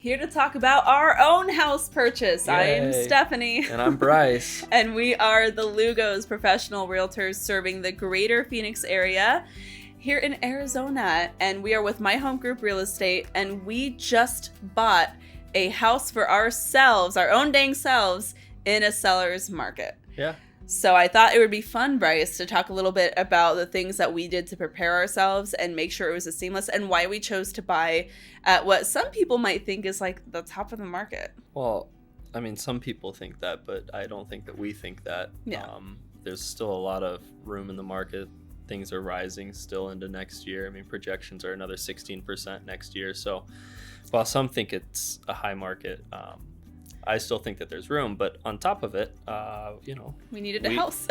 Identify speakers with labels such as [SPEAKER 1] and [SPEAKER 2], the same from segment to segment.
[SPEAKER 1] Here to talk about our own house purchase.
[SPEAKER 2] Yay.
[SPEAKER 1] I am Stephanie.
[SPEAKER 2] And I'm Bryce.
[SPEAKER 1] And we are the Lugos, professional realtors serving the greater Phoenix area here in Arizona. And we are with My Home Group Real Estate. And we just bought a house for ourselves, our own dang selves, in a seller's market.
[SPEAKER 2] Yeah.
[SPEAKER 1] So I thought it would be fun, Bryce, to talk a little bit about the things that we did to prepare ourselves and make sure it was a seamless, and why we chose to buy at what some people might think is like the top of the market.
[SPEAKER 2] Well, I mean, some people think that, but I don't think that we think that.
[SPEAKER 1] Yeah.
[SPEAKER 2] There's still a lot of room in the market. Things are rising still into next year. I mean, projections are another 16% next year. So while some think it's a high market, I still think that there's room, but on top of it,
[SPEAKER 1] we needed a house.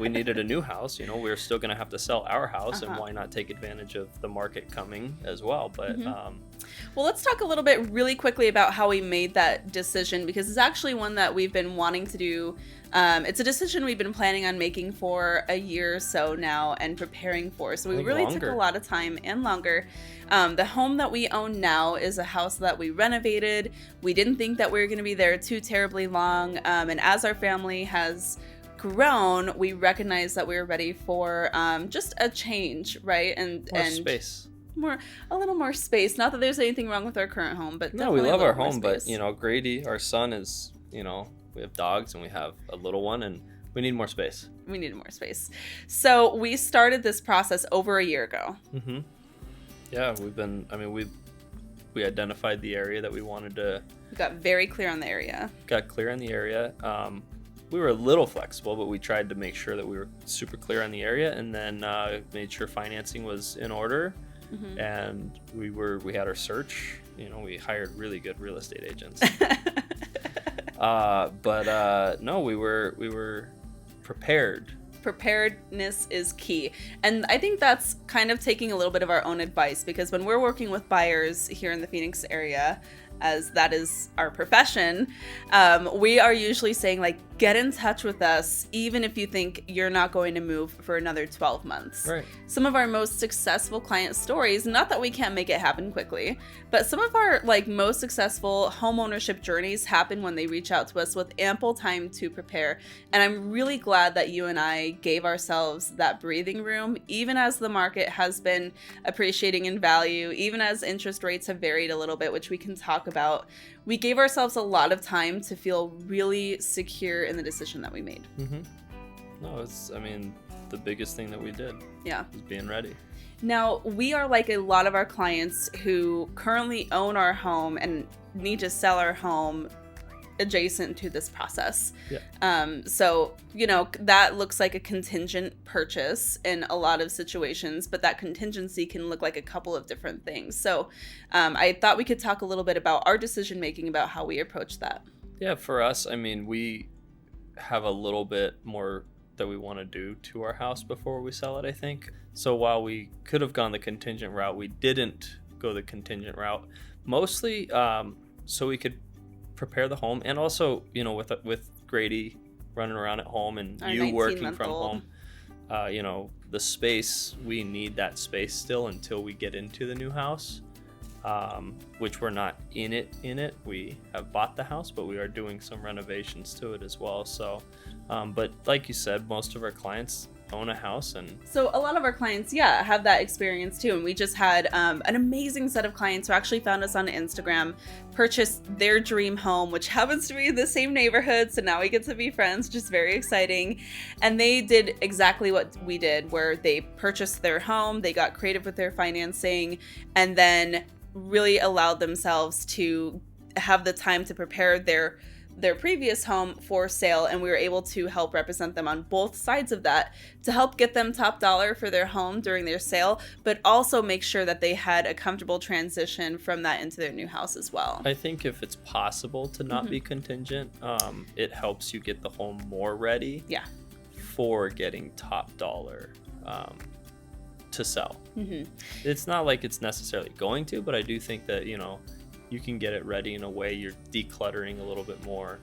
[SPEAKER 2] we needed a new house. We're still going to have to sell our house, and why not take advantage of the market coming as well? But
[SPEAKER 1] well, let's talk a little bit really quickly about how we made that decision, because it's actually one that we've been wanting to do. It's a decision we've been planning on making for a year or so now and preparing for. So we really took a lot of time and longer. The home that we own now is a house that we renovated. We didn't think that we were going to be there too terribly long. And as our family has grown, we recognized that we were ready for just a change, right? And
[SPEAKER 2] space.
[SPEAKER 1] A little more space. Not that there's anything wrong with our current home, but
[SPEAKER 2] no, we love our home. But Grady, our son, is we have dogs and we have a little one, and we need more space.
[SPEAKER 1] We needed more space. So we started this process over a year ago.
[SPEAKER 2] Mm-hmm. Yeah, we identified the area that we wanted to.
[SPEAKER 1] We got very clear on the area.
[SPEAKER 2] We were a little flexible, but we tried to make sure that we were super clear on the area, and then made sure financing was in order. Mm-hmm. And we had our search. We hired really good real estate agents. No, we were prepared.
[SPEAKER 1] Preparedness is key. And I think that's kind of taking a little bit of our own advice, because when we're working with buyers here in the Phoenix area, as that is our profession, we are usually saying, like, get in touch with us even if you think you're not going to move for another 12 months.
[SPEAKER 2] Right.
[SPEAKER 1] Some of our most successful client stories, not that we can't make it happen quickly, but some of our most successful homeownership journeys happen when they reach out to us with ample time to prepare. And I'm really glad that you and I gave ourselves that breathing room, even as the market has been appreciating in value, even as interest rates have varied a little bit, which we can talk about. We gave ourselves a lot of time to feel really secure in the decision that we made.
[SPEAKER 2] Mm-hmm. No, the biggest thing that we did.
[SPEAKER 1] Yeah.
[SPEAKER 2] Was being ready.
[SPEAKER 1] Now, we are like a lot of our clients who currently own our home and need to sell our home adjacent to this process.
[SPEAKER 2] Yeah.
[SPEAKER 1] So, that looks like a contingent purchase in a lot of situations, but that contingency can look like a couple of different things. So I thought we could talk a little bit about our decision making, about how we approach that.
[SPEAKER 2] Yeah, for us, we have a little bit more that we want to do to our house before we sell it, I think. So while we could have gone the contingent route, we didn't go the contingent route, mostly so we could prepare the home, and also with Grady running around at home and you working from home, the space, we need that space still until we get into the new house, which we're not in it. We have bought the house, but we are doing some renovations to it as well. So but like you said, most of our clients own a house, and
[SPEAKER 1] so a lot of our clients have that experience too. And we just had an amazing set of clients who actually found us on Instagram, purchased their dream home, which happens to be in the same neighborhood, so now we get to be friends, which is very exciting. And they did exactly what we did, where they purchased their home, they got creative with their financing, and then really allowed themselves to have the time to prepare their previous home for sale, and we were able to help represent them on both sides of that to help get them top dollar for their home during their sale, but also make sure that they had a comfortable transition from that into their new house as well.
[SPEAKER 2] I think if it's possible to not be contingent, it helps you get the home more ready for getting top dollar to sell. Mm-hmm. It's not like it's necessarily going to, but I do think that you can get it ready in a way you're decluttering a little bit more,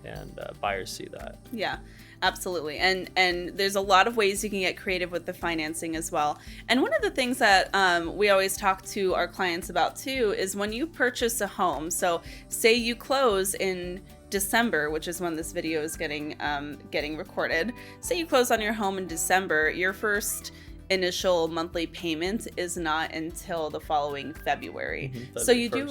[SPEAKER 2] and buyers see that.
[SPEAKER 1] Yeah, absolutely. And there's a lot of ways you can get creative with the financing as well. And one of the things that we always talk to our clients about too is when you purchase a home. So say you close in December, which is when this video is getting recorded. Say you close on your home in December, your first initial monthly payment is not until the following February. So you do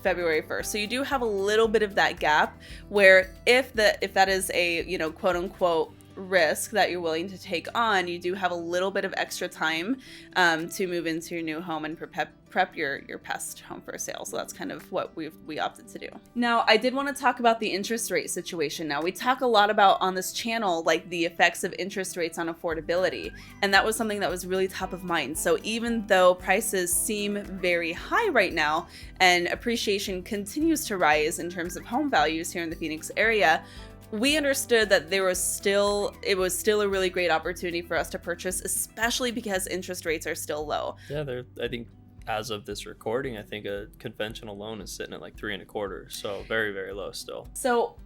[SPEAKER 1] February 1st. So you do have a little bit of that gap where if that is a, you know, quote unquote risk that you're willing to take on, you do have a little bit of extra time to move into your new home and prep your past home for sale. So that's kind of what we opted to do. Now, I did want to talk about the interest rate situation. Now, we talk a lot about on this channel, like the effects of interest rates on affordability. And that was something that was really top of mind. So even though prices seem very high right now and appreciation continues to rise in terms of home values here in the Phoenix area, we understood that it was still a really great opportunity for us to purchase, especially because interest rates are still low.
[SPEAKER 2] Yeah, I think as of this recording, I think a conventional loan is sitting at like 3.25%. So very, very low still.
[SPEAKER 1] So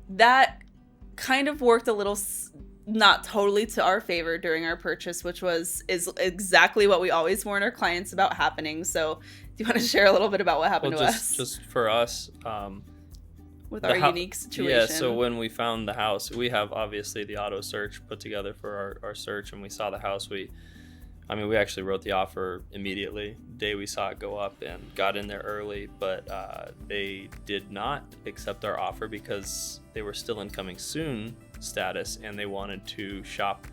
[SPEAKER 1] that kind of worked a little, not totally to our favor during our purchase, which is exactly what we always warn our clients about happening. So do you want to share a little bit about what happened to us?
[SPEAKER 2] Just for us,
[SPEAKER 1] with our unique situation.
[SPEAKER 2] Yeah, so when we found the house, we have obviously the auto search put together for our search, and we saw the house. We actually wrote the offer immediately the day we saw it go up and got in there early, but they did not accept our offer because they were still in coming soon status, and they wanted to shop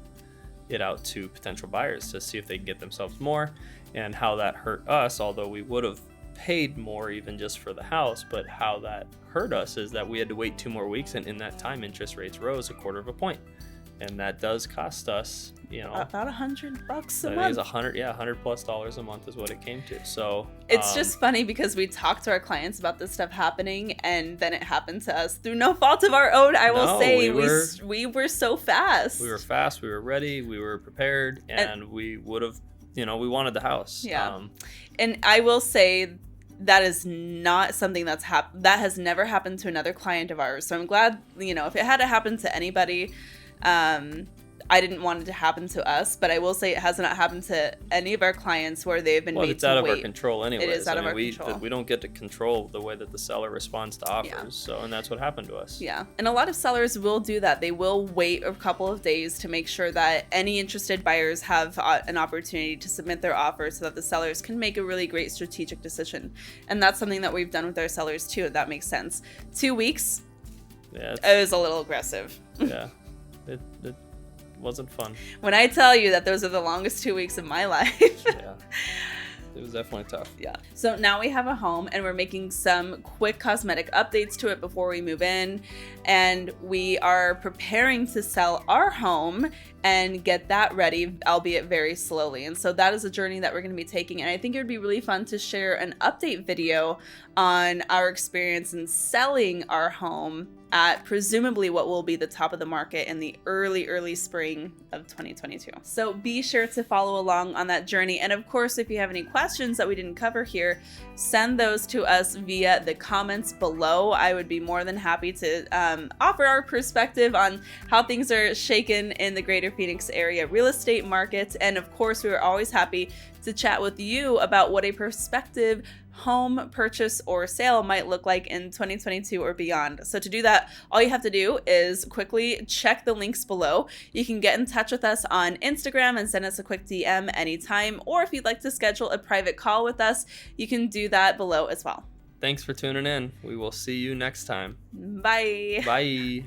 [SPEAKER 2] it out to potential buyers to see if they can get themselves more, and how that hurt us, although we would have paid more even just for the house. But how that hurt us is that we had to wait 2 more weeks, and in that time interest rates rose 1/4 point, and that does cost us, you know,
[SPEAKER 1] about $100 a month.
[SPEAKER 2] It is $100+ a month is what it came to. So
[SPEAKER 1] it's just funny because we talk to our clients about this stuff happening, and then it happened to us through no fault of our own. I will say we were so fast.
[SPEAKER 2] We were fast. We were ready. We were prepared, and we would have, you know, we wanted the house.
[SPEAKER 1] Yeah. And I will say that is not something that has never happened to another client of ours. So I'm glad, you know, if it had happened to anybody, I didn't want it to happen to us, but I will say it has not happened to any of our clients where they've been made to wait.
[SPEAKER 2] It's out of our control anyways.
[SPEAKER 1] It is out of our control.
[SPEAKER 2] We don't get to control the way that the seller responds to offers.
[SPEAKER 1] Yeah.
[SPEAKER 2] So, and that's what happened to us.
[SPEAKER 1] Yeah. And a lot of sellers will do that. They will wait a couple of days to make sure that any interested buyers have an opportunity to submit their offer so that the sellers can make a really great strategic decision. And that's something that we've done with our sellers too, if that makes sense. 2 weeks,
[SPEAKER 2] yeah,
[SPEAKER 1] it was a little aggressive.
[SPEAKER 2] Yeah. It wasn't fun.
[SPEAKER 1] When I tell you that those are the longest 2 weeks of my life.
[SPEAKER 2] Yeah. It was definitely tough.
[SPEAKER 1] Yeah. So now we have a home, and we're making some quick cosmetic updates to it before we move in. And we are preparing to sell our home and get that ready, albeit very slowly. And so that is a journey that we're going to be taking. And I think it would be really fun to share an update video on our experience in selling our home at presumably what will be the top of the market in the early spring of 2022. So be sure to follow along on that journey. And of course, if you have any questions that we didn't cover here, send those to us via the comments below. I would be more than happy to offer our perspective on how things are shaken in the greater Phoenix area real estate market. And of course, we are always happy to chat with you about what a prospective home purchase or sale might look like in 2022 or beyond. So to do that, all you have to do is quickly check the links below. You can get in touch with us on Instagram and send us a quick DM anytime, or if you'd like to schedule a private call with us, you can do that below as well.
[SPEAKER 2] Thanks for tuning in. We will see you next time.
[SPEAKER 1] Bye.
[SPEAKER 2] Bye.